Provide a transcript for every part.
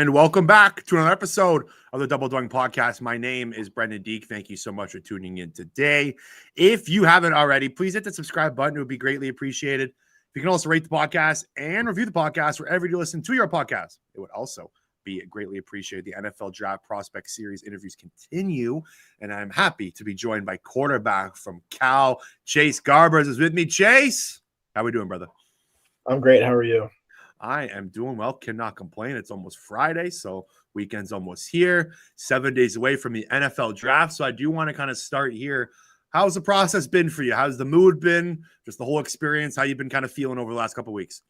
And welcome back to another episode of the Double Doink podcast. My name is Brendan Deek. Thank you so much for tuning in today. If you haven't already, please hit the subscribe button. It would be greatly appreciated. You can also rate the podcast and review the podcast wherever you listen to your podcast. It would also be greatly appreciated. The NFL Draft Prospect Series interviews continue, and I'm happy to be joined by quarterback from Cal Chase Garbers is with me. Chase, how we doing, brother? I'm great. How are you? I am doing well. Cannot complain. It's almost Friday, so weekend's almost here. 7 days away from the NFL draft. So I do want to kind of start here. How's the process been for you? How's the mood been? Just the whole experience? How you've been kind of feeling over the last couple of weeks?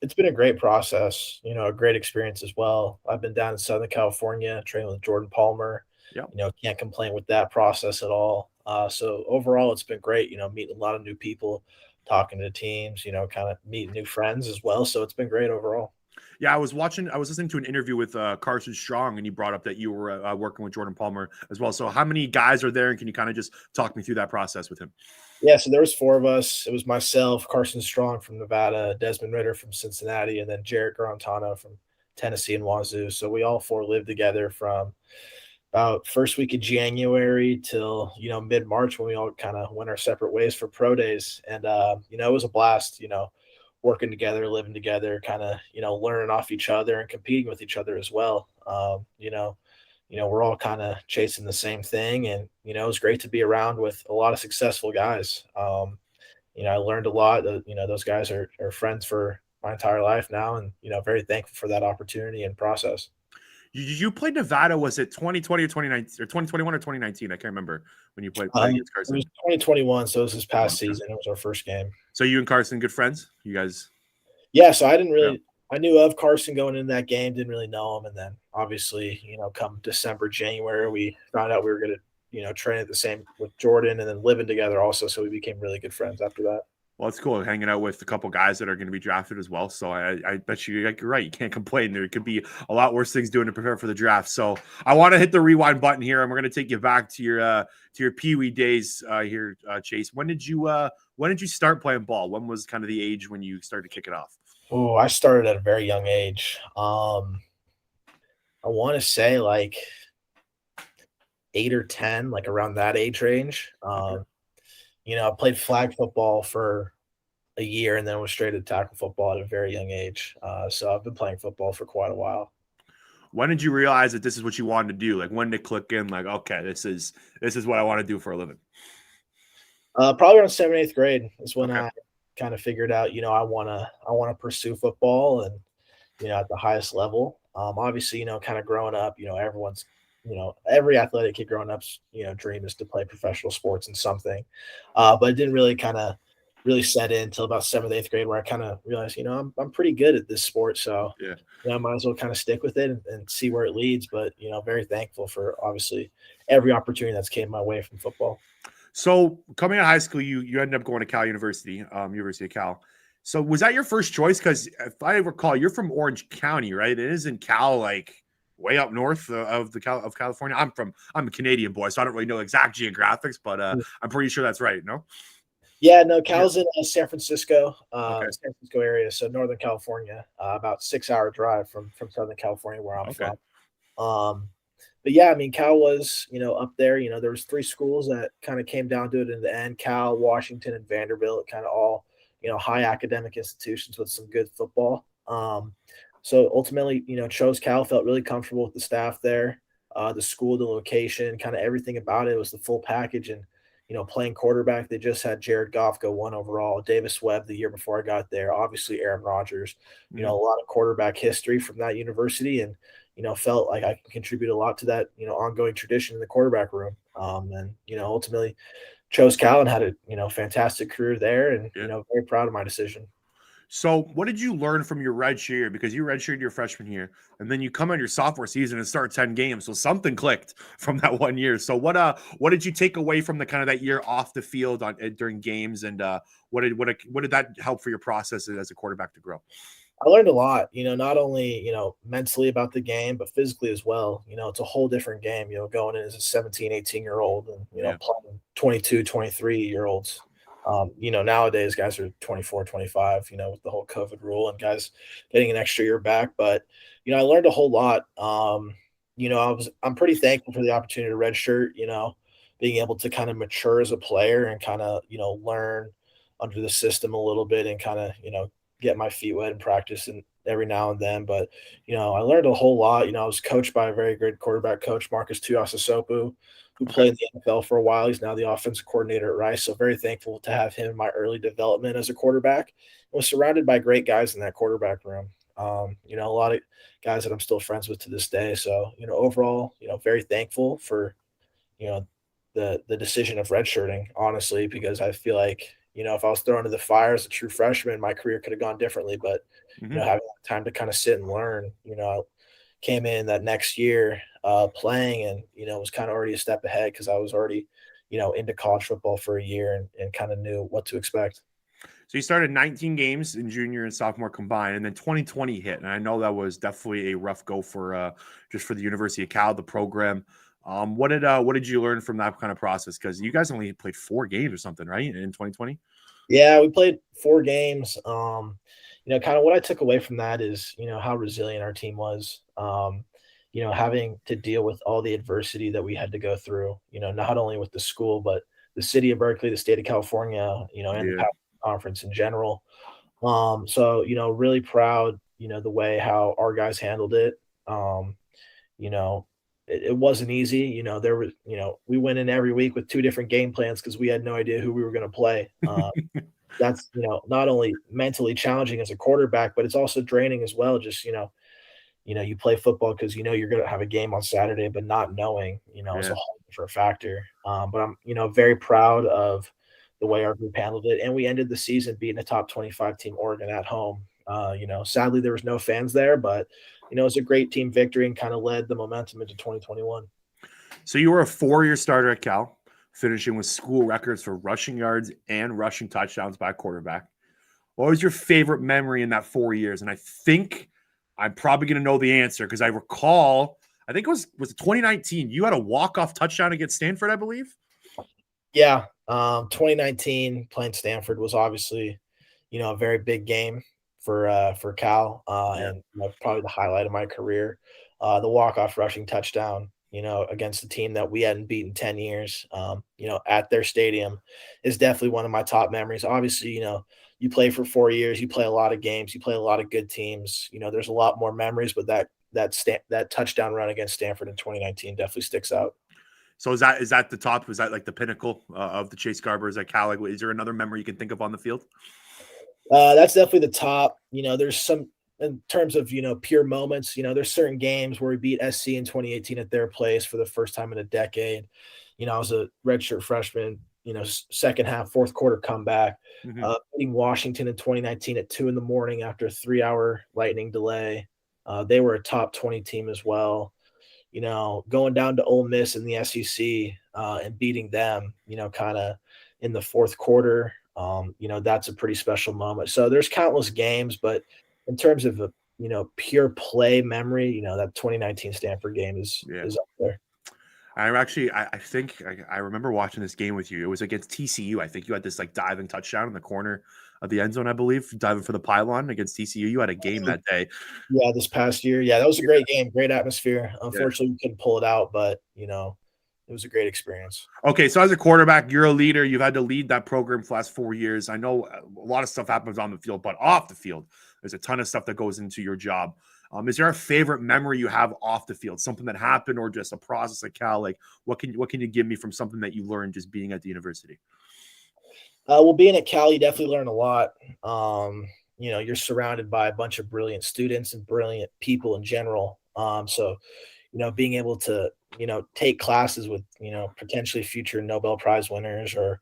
It's been a great process, a great experience as well. I've been down in Southern California training with Jordan Palmer. Yep. Can't complain with that process at all. So overall, it's been great, meeting a lot of new people, talking to teams, kind of meeting new friends as well. So it's been great overall. Yeah, I was listening to an interview with Carson Strong, and he brought up that you were working with Jordan Palmer as well. So how many guys are there, and can you kind of just talk me through that process with him? Yeah, so there was 4 of us. It was myself, Carson Strong from Nevada, Desmond Ritter from Cincinnati, and then Jarrett Garantano from Tennessee and Wazoo. So we all 4 lived together from about first week of January till, mid-March when we all kind of went our separate ways for pro days. And, it was a blast, working together, living together, kind of, learning off each other and competing with each other as well. We're all kind of chasing the same thing, and, it was great to be around with a lot of successful guys. I learned a lot. Those guys are friends for my entire life now, and, very thankful for that opportunity and process. You played Nevada, was it 2020 or 2019 or 2021 or 2019? I can't remember when you played against Carson. It was 2021, so it was this past season. It was our first game. So you and Carson, good friends? You guys? Yeah, so I didn't really I knew of Carson going into that game, didn't really know him. And then obviously, come December, January, we found out we were going to, train at the same with Jordan and then living together also. So we became really good friends after that. Well, it's cool hanging out with a couple guys that are going to be drafted as well. So I bet you're right. You can't complain. There could be a lot worse things doing to prepare for the draft. So I want to hit the rewind button here, and we're going to take you back to your Pee Wee days here, Chase. When did you start playing ball? When was kind of the age when you started to kick it off? Oh, I started at a very young age. I want to say like 8 or 10, like around that age range. I played flag football for a year and then was straight to tackle football at a very young age. So I've been playing football for quite a while. When did you realize that this is what you wanted to do? Like, when did it click in? Like, okay, this is what I want to do for a living. Probably around 7th, 8th grade is when I kind of figured out, I want to pursue football and, at the highest level. Obviously, kind of growing up, everyone's, every athletic kid growing up's, dream is to play professional sports in something. But it didn't really kind of really set in until about 7th, 8th grade, where I kind of realized, I'm pretty good at this sport. So, I might as well kind of stick with it and see where it leads. But, very thankful for obviously every opportunity that's came my way from football. So coming out of high school, you ended up going to Cal University, University of Cal. So was that your first choice? Because if I recall, you're from Orange County, right? It isn't Cal like way up north of California. I'm a Canadian boy, so I don't really know exact geographics, but I'm pretty sure that's right. No. Yeah, no, Cal's in San Francisco, San Francisco area, so Northern California, about 6-hour drive from Southern California, where I'm from. But yeah, I mean, Cal was, up there, there was 3 schools that kind of came down to it in the end: Cal, Washington, and Vanderbilt, kind of all, high academic institutions with some good football. So ultimately, chose Cal, felt really comfortable with the staff there, the school, the location, kind of everything about it was the full package. And, playing quarterback, they just had Jared Goff go 1 overall, Davis Webb the year before I got there, obviously Aaron Rodgers, a lot of quarterback history from that university. And, felt like I can contribute a lot to that, ongoing tradition in the quarterback room. And, ultimately chose Cal and had a, fantastic career there, and, very proud of my decision. So what did you learn from your redshirt year? Because you redshirted your freshman year, and then you come on your sophomore season and start 10 games. So something clicked from that 1 year. So what did you take away from the kind of that year off the field during games, and what did that help for your process as a quarterback to grow? I learned a lot, not only, mentally about the game, but physically as well. It's a whole different game, going in as a 17, 18-year-old and, playing 22, 23-year-olds. Nowadays guys are 24, 25, with the whole COVID rule and guys getting an extra year back. But, I learned a whole lot. I'm pretty thankful for the opportunity to redshirt, being able to kind of mature as a player and kind of, learn under the system a little bit and kind of, get my feet wet in practice and every now and then. But, I learned a whole lot. I was coached by a very good quarterback coach, Marcus Tuiasosopo, who played in the NFL for a while. He's now the offensive coordinator at Rice. So very thankful to have him in my early development as a quarterback. I was surrounded by great guys in that quarterback room. A lot of guys that I'm still friends with to this day. So, overall, very thankful for, the decision of redshirting, honestly, because I feel like, if I was thrown into the fire as a true freshman, my career could have gone differently. But, having time to kind of sit and learn, came in that next year playing and, was kind of already a step ahead because I was already, into college football for a year and kind of knew what to expect. So you started 19 games in junior and sophomore combined, and then 2020 hit. And I know that was definitely a rough go for just for the University of Cal, the program. What did you learn from that kind of process? Because you guys only played 4 games or something, right, in 2020? Yeah, we played 4 games. Kind of what I took away from that is, how resilient our team was. Having to deal with all the adversity that we had to go through, not only with the school, but the city of Berkeley, the state of California, and the conference in general. So, really proud, the way how our guys handled it. It wasn't easy. There was, we went in every week with 2 different game plans because we had no idea who we were going to play. That's, not only mentally challenging as a quarterback, but it's also draining as well. Just, you play football because you're going to have a game on Saturday, but not knowing, is a whole different factor. But I'm, very proud of the way our group handled it. And we ended the season beating a top 25 team, Oregon, at home. Sadly, there was no fans there, but, it was a great team victory and kind of led the momentum into 2021. So you were a 4-year starter at Cal, finishing with school records for rushing yards and rushing touchdowns by a quarterback. What was your favorite memory in that 4 years? And I think I'm probably going to know the answer because I recall, I think it was 2019. You had a walk-off touchdown against Stanford, I believe. Yeah. 2019 playing Stanford was obviously, a very big game for Cal and probably the highlight of my career. The walk-off rushing touchdown, against a team that we hadn't beaten 10 years, at their stadium is definitely one of my top memories. Obviously, you play for 4 years, you play a lot of games, you play a lot of good teams. There's a lot more memories, but that touchdown run against Stanford in 2019 definitely sticks out. So is that the top? Was that like the pinnacle of the Chase Garbers at Cal? Like, is there another memory you can think of on the field? That's definitely the top. There's some in terms of pure moments. There's certain games where we beat SC in 2018 at their place for the first time in a decade. I was a redshirt freshman. Second half, fourth quarter comeback. Beating Washington in 2019 at 2 a.m. after a 3-hour lightning delay. They were a top 20 team as well. Going down to Ole Miss in the SEC and beating them. Kind of in the fourth quarter. That's a pretty special moment. So there's countless games, but in terms of a pure play memory, that 2019 Stanford game is up there. I think I remember watching this game with you. It was against TCU. I think you had this like diving touchdown in the corner of the end zone, I believe, diving for the pylon against TCU. You had a game that day. Yeah, this past year. Yeah, that was a great game, great atmosphere. Unfortunately, we couldn't pull it out, but it was a great experience. Okay, so as a quarterback, you're a leader. You've had to lead that program for the last 4 years. I know a lot of stuff happens on the field, but off the field, there's a ton of stuff that goes into your job. Is there a favorite memory you have off the field, something that happened or just a process at Cal? Like, what can you give me from something that you learned just being at the university? Well, being at Cal, you definitely learn a lot. You're surrounded by a bunch of brilliant students and brilliant people in general. So being able to, take classes with, potentially future Nobel Prize winners or,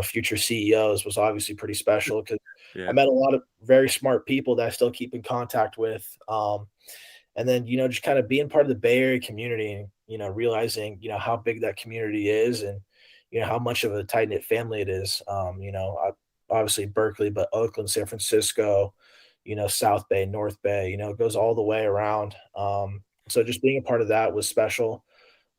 future CEOs was obviously pretty special because I met a lot of very smart people that I still keep in contact with. And then, just kind of being part of the Bay Area community and, realizing, how big that community is and, how much of a tight knit family it is. Obviously Berkeley, but Oakland, San Francisco, South Bay, North Bay, it goes all the way around. So just being a part of that was special.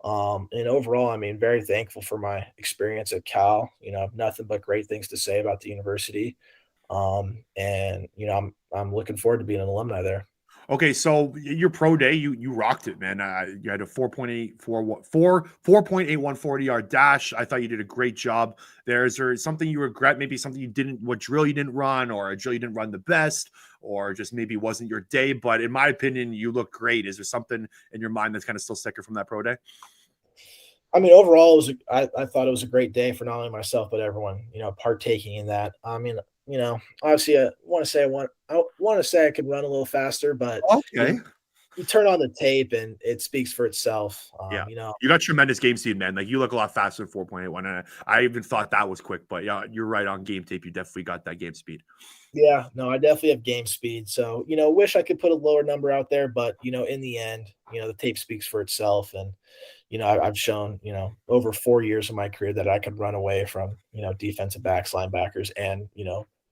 And overall, I mean, very thankful for my experience at Cal. I have nothing but great things to say about the university. And I'm looking forward to being an alumni there. Okay, so your pro day, you rocked it, man. You had a 4.8140 yard dash. I thought you did a great job there. Is there something you regret? Maybe something you didn't, what drill you didn't run, or a drill you didn't run the best, or just maybe wasn't your day. But in my opinion, you look great. Is there something in your mind that's kind of still sticking from that pro day? I mean, overall, I thought it was a great day for not only myself but everyone, partaking in that. I mean, obviously, I want to say I could run a little faster, but Okay. you turn on the tape and it speaks for itself. Yeah. You got tremendous game speed, man. Like you look a lot faster than 4.81. And I even thought that was quick, but yeah, you're right on game tape. You definitely got that game speed. Yeah, no, I definitely have game speed. So, wish I could put a lower number out there, but in the end, the tape speaks for itself. And, I've shown, over 4 years of my career that I could run away from, defensive backs, linebackers, and,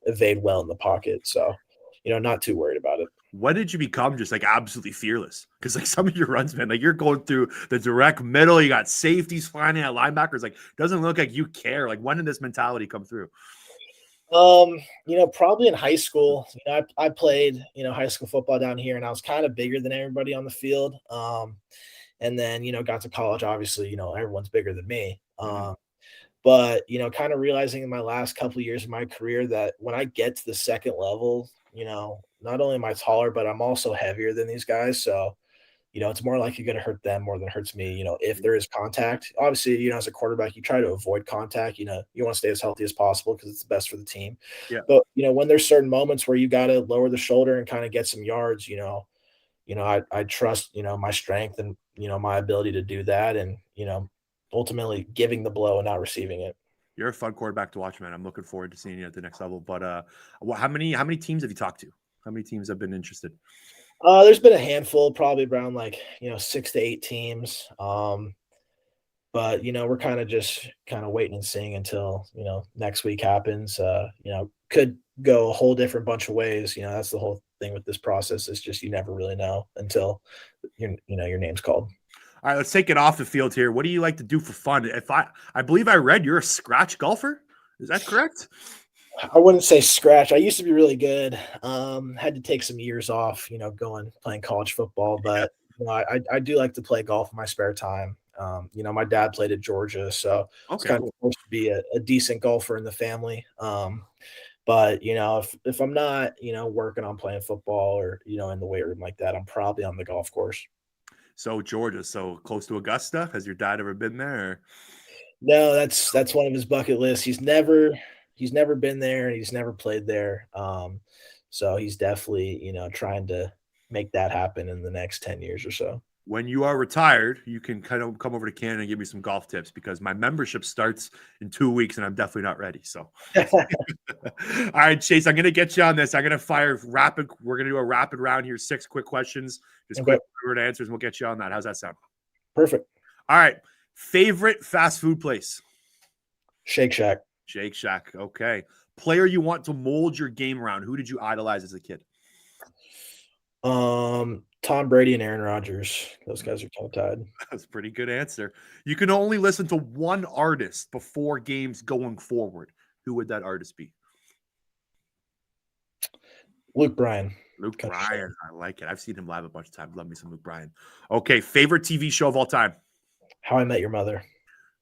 evade well in the pocket. So, not too worried about it. When did you become just like absolutely fearless? Because like some of your runs, man, like you're going through the direct middle, you got safeties flying at linebackers. Like doesn't look like you care. Like when did this mentality come through? Probably in high school. I played, high school football down here, and I was kind of bigger than everybody on the field. And then, got to college, obviously, everyone's bigger than me. But, kind of realizing in my last couple of years of my career that when I get to the second level, not only am I taller, but I'm also heavier than these guys. So, it's more likely going to hurt them more than it hurts me, if there is contact. Obviously, as a quarterback, you try to avoid contact. You want to stay as healthy as possible because it's the best for the team. Yeah. But, when there's certain moments where you got to lower the shoulder and kind of get some yards, I trust, my strength and, my ability to do that and, ultimately giving the blow and not receiving it. You're a fun quarterback to watch, man. I'm looking forward to seeing you at the next level. But how many teams have you talked to? How many teams have been interested? There's been a handful, probably around 6 to 8 teams. But we're kind of waiting and seeing until next week happens. Could go a whole different bunch of ways. That's the whole thing with this process. Is just you never really know until your name's called. All right, let's take it off the field here. What do you like to do for fun? If I believe I read you're a scratch golfer. Is that correct? I wouldn't say scratch. I used to be really good. Had to take some years off, playing college football, but I do like to play golf in my spare time. My dad played at Georgia, so it's kind of supposed to be a decent golfer in the family. But if I'm not, working on playing football or in the weight room like that, I'm probably on the golf course. So Georgia, so close to Augusta. Has your dad ever been there? Or? No, that's one of his bucket lists. He's never been there. He's never played there. So he's definitely, trying to make that happen in the next 10 years or so. When you are retired, you can kind of come over to Canada and give me some golf tips because my membership starts in 2 weeks and I'm definitely not ready. So, all right, Chase, I'm going to get you on this. I'm going to fire rapid. We're going to do a rapid round here. 6 quick questions, just quick word answers. And we'll get you on that. How's that sound? Perfect. All right. Favorite fast food place? Shake Shack. Shake Shack. Okay. Player you want to mold your game around. Who did you idolize as a kid? Tom Brady and Aaron Rodgers. Those guys are tongue-tied. That's a pretty good answer. You can only listen to one artist before games going forward. Who would that artist be? Luke Bryan. Luke Bryan. I like it. I've seen him live a bunch of times. Love me some Luke Bryan. Okay. Favorite TV show of all time? How I Met Your Mother.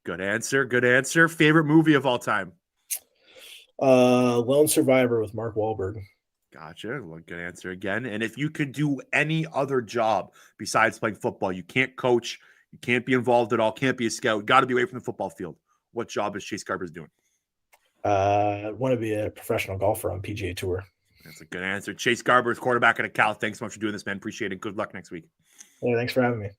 Good answer. Good answer. Favorite movie of all time? Lone Survivor with Mark Wahlberg. Gotcha. Well, good answer again. And if you could do any other job besides playing football, you can't coach, you can't be involved at all, can't be a scout, got to be away from the football field. What job is Chase Garbers doing? I want to be a professional golfer on PGA Tour. That's a good answer. Chase Garbers, quarterback at Cal. Thanks so much for doing this, man. Appreciate it. Good luck next week. Yeah, thanks for having me.